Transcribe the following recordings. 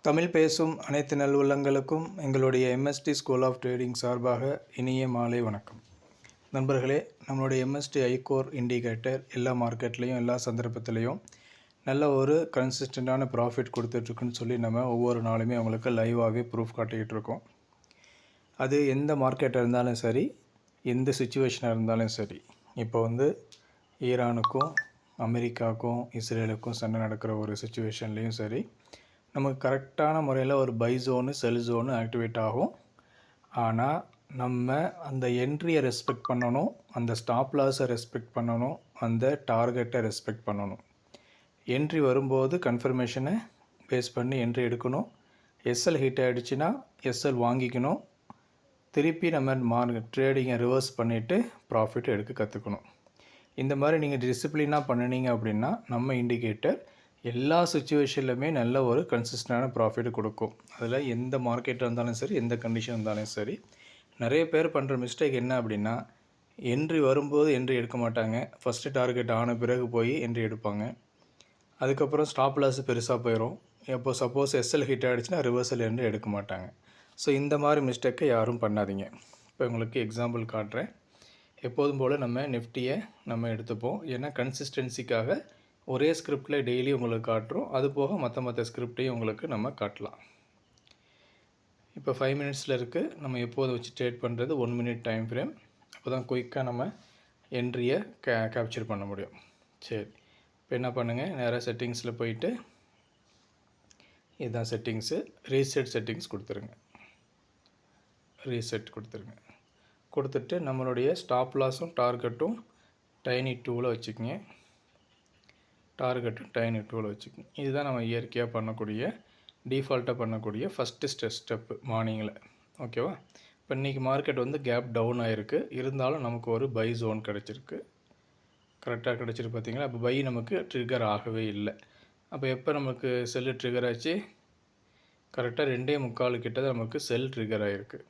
தமிழ் பேசும் அனைத்து நல்லுள்ளங்களுக்கும் எங்களுடைய எம்எஸ்டி ஸ்கூல் ஆஃப் ட்ரேடிங் சார்பாக இனிய மாலை வணக்கம். நண்பர்களே, நம்மளுடைய எம்எஸ்டி ஐகோர் இண்டிகேட்டர் எல்லா மார்க்கெட்லேயும் எல்லா சந்தர்ப்பத்திலையும் நல்ல ஒரு கன்சிஸ்டண்ட்டான ப்ராஃபிட் கொடுத்துட்ருக்குன்னு சொல்லி நம்ம ஒவ்வொரு நாளுமே அவங்களுக்கு லைவாகவே ப்ரூஃப் காட்டிக்கிட்டு இருக்கோம். அது எந்த மார்க்கெட்டாக இருந்தாலும் சரி, எந்த சுச்சுவேஷனாக இருந்தாலும் சரி. இப்போ ஈரானுக்கும் அமெரிக்காவுக்கும் இஸ்ரேலுக்கும் சண்டை நடக்கிற ஒரு சுச்சுவேஷன்லேயும் சரி, நமக்கு கரெக்டான முறையில் ஒரு பை ஜோனு செல் ஜோனு ஆக்டிவேட் ஆகும். ஆனால் நம்ம அந்த என்ட்ரியை ரெஸ்பெக்ட் பண்ணணும், அந்த ஸ்டாப் லாஸை ரெஸ்பெக்ட் பண்ணணும், அந்த டார்கெட்டை ரெஸ்பெக்ட் பண்ணணும். என்ட்ரி வரும்போது கன்ஃபர்மேஷனை பேஸ் பண்ணி என்ட்ரி எடுக்கணும். எஸ்எல் ஹிட் ஆகிடுச்சின்னா எஸ்எல் வாங்கிக்கணும். திருப்பி நம்ம ட்ரேடிங்கை ரிவர்ஸ் பண்ணிவிட்டு ப்ராஃபிட் எடுக்க கற்றுக்கணும். இந்த மாதிரி நீங்கள் டிசிப்ளினாக பண்ணினீங்க அப்படின்னா நம்ம இண்டிகேட்டர் எல்லா சுச்சுவேஷன்லையுமே நல்ல ஒரு கன்சிஸ்டண்டான ப்ராஃபிட் கொடுக்கும். அதில் எந்த மார்க்கெட்டாக இருந்தாலும் சரி, எந்த கண்டிஷன் இருந்தாலும் சரி. நிறைய பேர் பண்ணுற மிஸ்டேக் என்ன அப்படின்னா, என்ட்ரி வரும்போது என்ட்ரி எடுக்க மாட்டாங்க. ஃபஸ்ட்டு டார்கெட் ஆன பிறகு போய் என்ட்ரி எடுப்பாங்க. அதுக்கப்புறம் ஸ்டாப் லாஸ் பெருசாக போயிடும். இப்போ சப்போஸ் எஸ்எல் ஹிட் ஆகிடுச்சுன்னா ரிவர்சல் என்ட்ரி எடுக்க மாட்டாங்க. ஸோ இந்த மாதிரி மிஸ்டேக்கை யாரும் பண்ணாதீங்க. இப்போ உங்களுக்கு எக்ஸாம்பிள் காட்டுறேன். எப்போதும் போல் நம்ம நிஃப்டியை நம்ம எடுத்துப்போம். ஏன்னா கன்சிஸ்டன்சிக்காக ஒரே ஸ்கிரிப்டில் டெய்லி உங்களுக்கு காட்டுறோம். அது போக மற்ற ஸ்கிரிப்டையும் உங்களுக்கு நம்ம காட்டலாம். இப்போ 5 மினிட்ஸில் இருக்குது. நம்ம எப்போது வச்சு ட்ரேட் பண்ணுறது 1 மினிட் டைம் ஃப்ரேம். அப்போ தான் குயிக்காக நம்ம என்ட்ரியை கேப்சர் பண்ண முடியும். சரி, இப்போ என்ன பண்ணுங்கள், நேராக செட்டிங்ஸில் போயிட்டு இதுதான் செட்டிங்ஸு, ரீசெட் செட்டிங்ஸ் கொடுத்துருங்க. ரீசெட் கொடுத்துட்டு நம்மளுடைய ஸ்டாப் லாஸும் டார்கெட்டும் டைனி 2ல் வச்சுக்கோங்க. டார்கெட்டு டைனி 2ல் வச்சுக்கோங்க. இதுதான் நம்ம இயற்கையாக பண்ணக்கூடிய, டிஃபால்ட்டாக பண்ணக்கூடிய ஃபஸ்ட்டு ஸ்டெப்பு மார்னிங்கில். ஓகேவா? இப்போ இன்றைக்கி மார்க்கெட் கேப் டவுன் ஆகிருக்கு. இருந்தாலும் நமக்கு ஒரு பை ஜோன் கிடச்சிருக்கு. கரெக்டாக கிடச்சிருக்கு பார்த்தீங்களா? அப்போ பை நமக்கு ட்ரிகர் ஆகவே இல்லை. அப்போ எப்போ நமக்கு செல்லு ட்ரிகர் ஆச்சு? கரெக்டாக 2:45 கிட்ட தான் நமக்கு செல் ட்ரிகர் ஆகிருக்கு.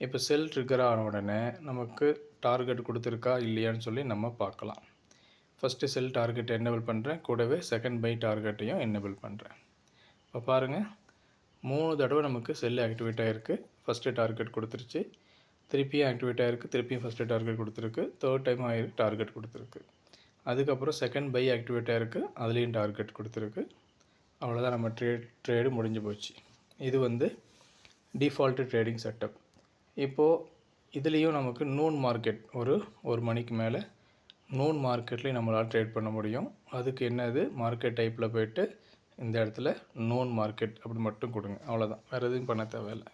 இப்போ செல் ட்ரிகர் ஆன உடனே நமக்கு டார்கெட் கொடுத்துருக்கா இல்லையான்னு சொல்லி நம்ம பார்க்கலாம். ஃபஸ்ட்டு செல் டார்கெட் என்னபிள் பண்ணுறேன், கூடவே செகண்ட் பை டார்கெட்டையும் என்னபிள் பண்ணுறேன். இப்போ பாருங்கள், 3 தடவை நமக்கு செல் ஆக்டிவேட் ஆகிருக்கு. ஃபஸ்ட்டு டார்கெட் கொடுத்துருச்சு, திருப்பியும் ஆக்டிவேட் ஆகிருக்கு, திருப்பியும் ஃபஸ்ட்டு டார்கெட் கொடுத்துருக்கு, தேர்ட் டைம் ஆகிருக்கு டார்கெட் கொடுத்துருக்கு. அதுக்கப்புறம் செகண்ட் பை ஆக்டிவேட் ஆகிருக்கு, அதுலேயும் டார்கெட் கொடுத்துருக்கு. அவ்வளோதான், நம்ம ட்ரேடு முடிஞ்சு போச்சு. இது டிஃபால்ட்டு ட்ரேடிங் செட்டப். இப்போது இதுலேயும் நமக்கு நூன் மார்க்கெட் ஒரு மணிக்கு மேலே நூன் மார்க்கெட்லேயும் நம்மளால் ட்ரேட் பண்ண முடியும். அதுக்கு என்னது, மார்க்கெட் டைப்பில் போய்ட்டு இந்த இடத்துல நூன் மார்க்கெட் அப்படி மட்டும் கொடுங்க. அவ்வளோதான், வேறு எதுவும் பண்ண தேவையில்லை.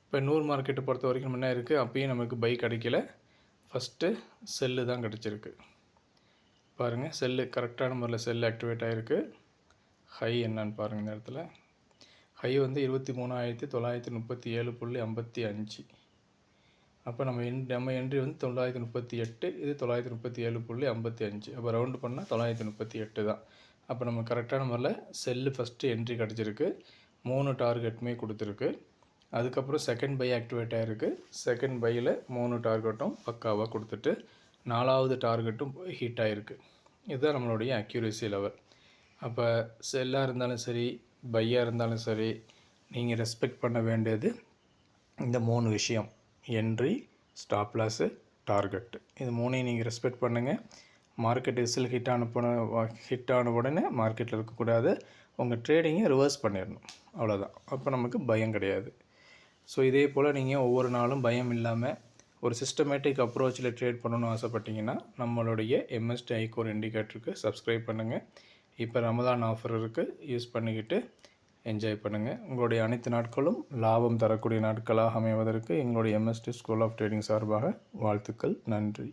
இப்போ நூன் மார்க்கெட்டை பொறுத்த வரைக்கும் என்ன இருக்குது, அப்பயும் நமக்கு பை கிடைக்கல, ஃபஸ்ட்டு செல்லு தான் கிடச்சிருக்கு. பாருங்கள், செல்லு கரெக்டான முறையில் செல் ஆக்டிவேட் ஆகிருக்கு. ஹை என்னன்னு பாருங்கள். இந்த இடத்துல ஹை 23,937.55. அப்போ நம்ம என்ட்ரி 938, இது 937.55. அப்போ ரவுண்டு பண்ணால் 938 தான். அப்போ நம்ம கரெக்டான முறையில் செல்லு ஃபஸ்ட்டு என்ட்ரி கிடச்சிருக்கு, 3 டார்கெட்டுமே கொடுத்துருக்கு. அதுக்கப்புறம் செகண்ட் பை ஆக்டிவேட் ஆகிருக்கு. செகண்ட் பையில் 3 டார்கெட்டும் பக்காவாக கொடுத்துட்டு 4வது டார்கெட்டும் ஹிட் ஆகிருக்கு. இதுதான் நம்மளுடைய அக்யூரேசி லெவல். அப்போ செல்லாக இருந்தாலும் சரி, பையாக இருந்தாலும் சரி, நீங்கள் ரெஸ்பெக்ட் பண்ண வேண்டியது இந்த 3 விஷயம்: என்ட்ரி, ஸ்டாப் லாஸு, டார்கெட்டு. இது 3ஐயும் நீங்கள் ரெஸ்பெக்ட் பண்ணுங்கள். மார்க்கெட் எஸ்எல் ஹிட் ஆன உடனே மார்க்கெட்டில் இருக்கக்கூடாது. உங்கள் ட்ரேடிங்கை ரிவர்ஸ் பண்ணிடணும். அவ்வளோதான். அப்போ நமக்கு பயம் கிடையாது. ஸோ இதே போல் நீங்கள் ஒவ்வொரு நாளும் பயம் இல்லாமல் ஒரு சிஸ்டமேட்டிக் அப்ரோச்சில் ட்ரேட் பண்ணணும்னு ஆசைப்பட்டீங்கன்னா நம்மளுடைய எம்எஸ்டி ஐகோர் இண்டிகேட்டருக்கு சப்ஸ்கிரைப் பண்ணுங்கள். இப்போ ரமதான் ஆஃபர் இருக்குது, யூஸ் பண்ணிக்கிட்டு என்ஜாய் பண்ணுங்கள். உங்களுடைய அனைத்து நாட்களும் லாபம் தரக்கூடிய நாட்களாக அமைவதற்கு எங்களுடைய எம்எஸ்டி ஸ்கூல் ஆஃப் ட்ரேடிங் சார்பாக வாழ்த்துக்கள். நன்றி.